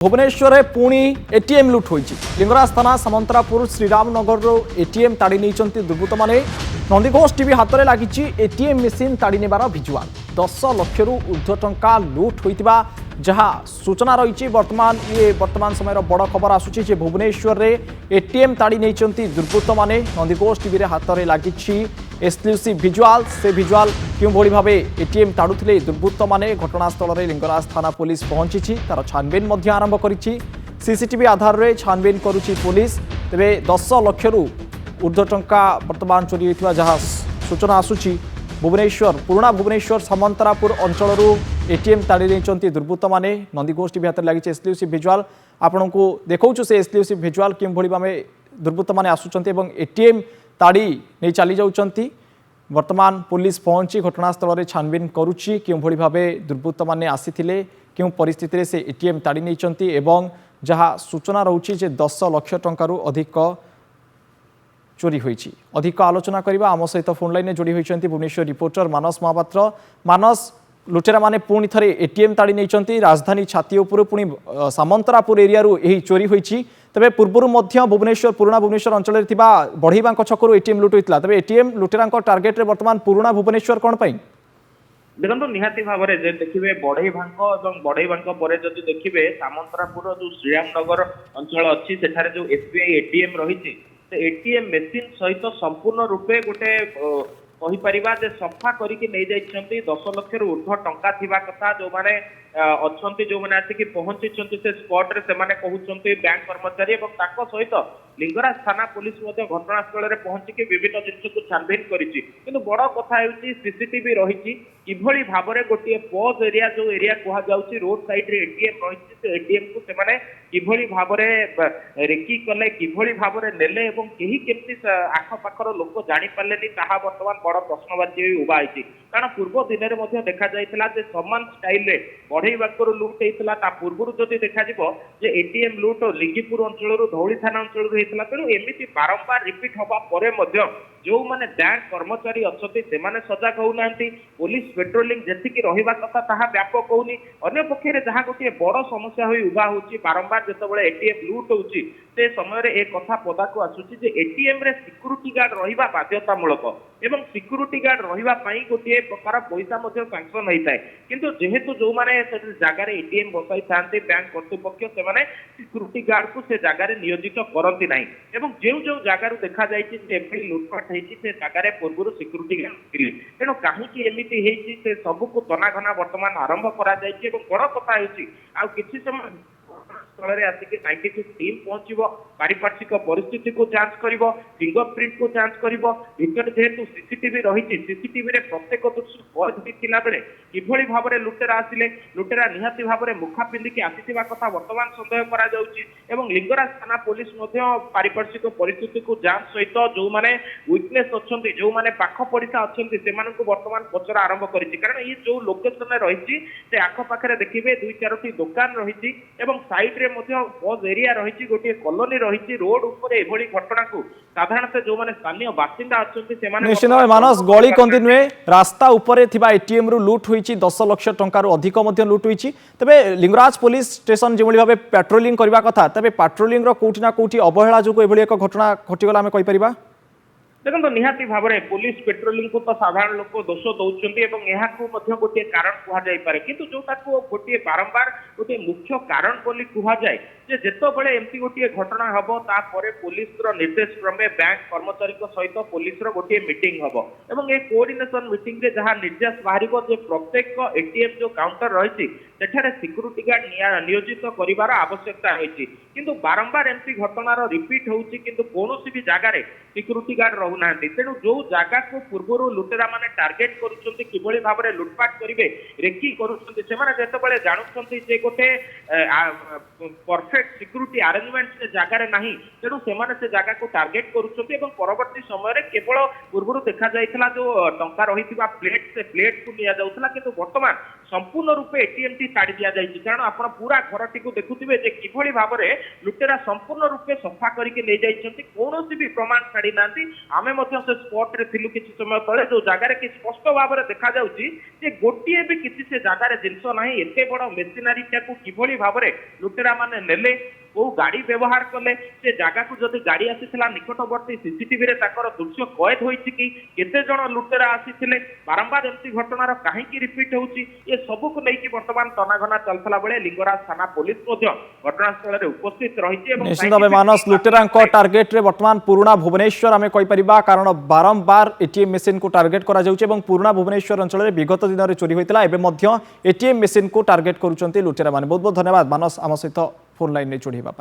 भुवनेश्वर में पुणी एटीएम लुट होती लिंगराज थाना सामंतरापुर श्रीरामनगर एटीएम ताड़ी नहीं दुर्बृत्त मैंने नंदीघोष टीवी हाथ में लगी एटीएम मेसीन ताड़ी नेबार भिजुआल 10 लाख रु ऊर्ध्व टंका लुट होता जहाँ सूचना रही वर्तमान समय बड़ खबर आसूची भुवनेश्वर में एटीएम ताड़ी नहीं दुर्बृत्त मैंने नंदीघोष टीवी हाथ में लगी एक्सक्लूसिव भिजुआल से भिजुआल क्यों भाव एटीएम ताड़ुले दुर्बृत्त मैंने घटनास्थल में लिंगराज थाना पुलिस पहुंची तार छानबीन आरंभ कर सीसीटीवी आधार में छानबीन करुच्ची पुलिस तेरे 10 लाख रु ऊर्ध्व टंका वर्तमान चोरी होता जहाँ सूचना आसूची पुराणा भुवनेश्वर सामंतरापुर अंचल एटीएम ताड़ी नहीं दुर्बृत्त मैंने नंदीघोष टीवी हाथ में लगी एक्सक्लूसिव भिजुआल आपन को देखा से एक्सक्लूसिव भिजुआल क्यों भाव दुर्बृत्त मैंने आसुंच एटीएम ताड़ी नहीं चली जाऊँच वर्तमान पुलिस पहुंची घटनास्थल में छानबीन करुच्ची क्यों भाव दुर्बृत्त मैंने आसी क्यों परिस्थिति से एटीएम ताड़ी नहीं जहाँ सूचना रोचे 10 लाख टंकारु अधिक चोरी होती अधिक आलोचना करने आम सहित फोन लाइन जोड़ी होती भुवनेश्वर रिपोर्टर मानस महापात्र मानस लुटेरा माने पुणी थे एटीएम ताड़ी नहीं राजधानी छाती उपर पुणी सामंतरापुर एरिया यही चोरी होती तेरे पूर्वर भुवनेश्वर पुराणा भुवनेश्वर अंचल बढ़ईबा छकु एटीएम लुट होता तेज एटीएम लुटेरा टार्गेट रे वर्तमान पुराणा भुवनेश्वर कौन पाई देखो निहाती भाव में देखिए बढ़ईबा जदि देखिए सामंतरापुर जो श्रीरामनगर अंचल अच्छी सेठारे जो एसबीआई एटीएम रही एटीएम मेसीन सहित संपूर्ण रूपे गोटे कहीपर सफा करके नहीं जाइए 10 लाख ऊर्ध्व टंका थिबा कथा जो माने अच्छी जो मैंने आसिक पहुंची से स्पॉट रे से माने कहउछंती बैंक कर्मचारी और ताको सहित लिंगराज थाना पुलिस घटनास्थल में पहुंचिक विभिन्न जिन को छानबीन करिछि किंतु बड़ कथा होउछि सीसीटीवी रही किभली भाव में गोटे पॉज एरिया जो एरिया कहा जाउछि रोड साइड रे एटीएम रही से एटीएम को से माने किभली भाव में रेकी कले किभली भाव में नेले एवं केही केमती आख पाखर लोक जानि पारलेनी ताहा वर्तमान बड़ प्रश्नवाची उभा होइछि कारण पूर्व दिन में देखा जाइथिला जे समान स्टाइल रे बढ़ईबाकर लुट होता ता पूर्व जदि देखा एटीएम लुट लिंगीपुर अंचल धौली थाना अंचल होता तेणु एमती बारंबार रिपीट हवा पर जो माने बैंक कर्मचारी अच्छा से सजग होना पुलिस पेट्रोलिंग जी रहा कथा ताहा व्यापक होनी अन्य पक्षे जहाँ गोटे बड़ समस्या हो उभा होची बारंबार जितेबाला एटीएम लुट होची से समय एक कथा पदा को आसूची एटीएम रे सिक्यूरिटी गार्ड रहिबा बाध्यतामूलक एवं सिक्यूरिटी गार्ड रहिबा गोटे प्रकार पैसा सांक्शन होता है किंतु जेहेतु जो माने जगार एटीएम बसाई था बैंक कर्तृपक्ष से सिक्यूरिटी गार्ड को से जगार नियोजित करती ना एवं जो जो जगार देखा जाए लुटपाट से जगार पूर्व सिक्यूरिटी गार्ड थे तेणु कहीं एमती से सबको तनाघना वर्तमान आरंभ कर बड़ कथा होती समय स्थल आसिक 92 टीम पहुंचो पारिपार्श्विक परिस्थिति को जांच कर फिंगरप्रिंट को जांच कर भर जेहेतु सीसीटीवी रही सीसीटीवी रे प्रत्येक दृश्य पहुंचला बेले किभली भाव में लुटेरा आसिले लुटेरा निहाती भाव में मुखा पिंधिकी आसीथिबा कथा वर्तमान संदेह करा जाउची एवं लिंगराज थाना पुलिस पारिपार्श्विक परिस्थिति को जांच सहित जो माने विटनेस अच्छी जो माने पाख पड़िशा अच्छी से वर्तमान पचरा आरंभ करिछि कारण ये जो लोकेशन रही से आखपाखे देखिए 2-4टी दुकान रही साइड रे पॉज एरिया रही गोटे कॉलोनी रही रोड ऊपर एभली घटना को साधारणतः जो माने स्थानीय बासिंदा अच्छे निश्चित मानस गली कंदी नुहे रास्ता उपर थिबा एटीएम रु लुट होईची 10 लाख टंका अधिक लुट होईची तबे लिंगराज पुलिस स्टेशन जो भाव पेट्रोलिंग करबा कथा तबे पेट्रोलिंग रो कोठी ना कोठी अवहेला जो एभली एक घटना घटिगला आमे कहि परिबा देखो निहाती भाव में पुलिस पेट्रोलिंग को तो साधारण लोक दोष दौरान गोटे कारण कहुए किंतु जोटा को गोटे बारंबार गोटे मुख्य कारण बोली कहुए जितेबाला एमती गोटे घटना हम तापर पुलिस निर्देश क्रमे बैंक कर्मचारी सहित पुलिस गोटे मीटिंग हम एवं ये कोऑर्डिनेशन मीटिंग रे जहाँ निर्देश बाहर प्रत्येक एटीएम जो काउंटर रही सेठारे सिक्यूरिटी गार्ड नियोजित कर आवश्यकता रही किंतु बारंबार एमती घटनार रिपीट होउची किंतु कोनोसी भी जगार सिक्यूरिटी गार्ड रहूना तेणु जो जगह को पूर्व लुटेरा माने टार्गेट करुछंती किभली भाव में लुटपाट करिवे रेकी करुछंती सेमाने जेतेबेले जानुछंती जे गोटे परफेक्ट सिक्यूरिटी अरेंजमेंट से जगार नाही तेणु सेमाने से जगह को टार्गेट करुछंती एवं परवर्ती समय रे केवल पूर्व देखा जाइथिला जो टंका रहिथिबा प्लेट से प्लेट को लिया जाउथला किंतु वर्तमान संपूर्ण रूपे एटीएम टी ताड़ी दिया जाइछि कारण आपण पूरा घरटी को देखुथिबे जे किभली भाव में लुटेरा संपूर्ण रूपे सफा करके ले जाइछंती कोनोसी भी प्रमाण छाड़ी नांती आमे मध्य से स्पॉट रे थिलु किछि समय तळे जो जगार कि स्पष्ट भाव में देखा जाउची जे गोटिए भी किछि से जगार जिंस नाही एते बड़ मेसिनारी को किभली भाव में लुटेरा माने नेले वो गाड़ी व्यवहार कले से जगह को जदि गाड़ी आसीथिला निकटवर्ती सीसीटीवी रे ताकर दृश्य कैद होईछि कि केते जण लुटेरा आसीथिले बारंबार एमती घटनार काहेकि रिपीट होउछि ये सब को लेकिन वर्तमान तनाघना चलथला बेले लिंगराज थाना पुलिस मध्य घटनास्थल रे उपस्थित रहिछि एवं निश्चित भाव मानस लुटेरा टार्गेट रे वर्तमान पुराना भुवनेश्वर आम कहीपर कारण बारंबार एटीएम मेसीन को टार्गेट करा जाउछि एवं पुराना भुवनेश्वर अंचल में विगत दिन में चोरी होता एटीएम मेसीन को टार्गेट करुँच लुटेरा माने बहुत बहुत धन्यवाद मानस आम सहित फोन लाइन में जोड़वा।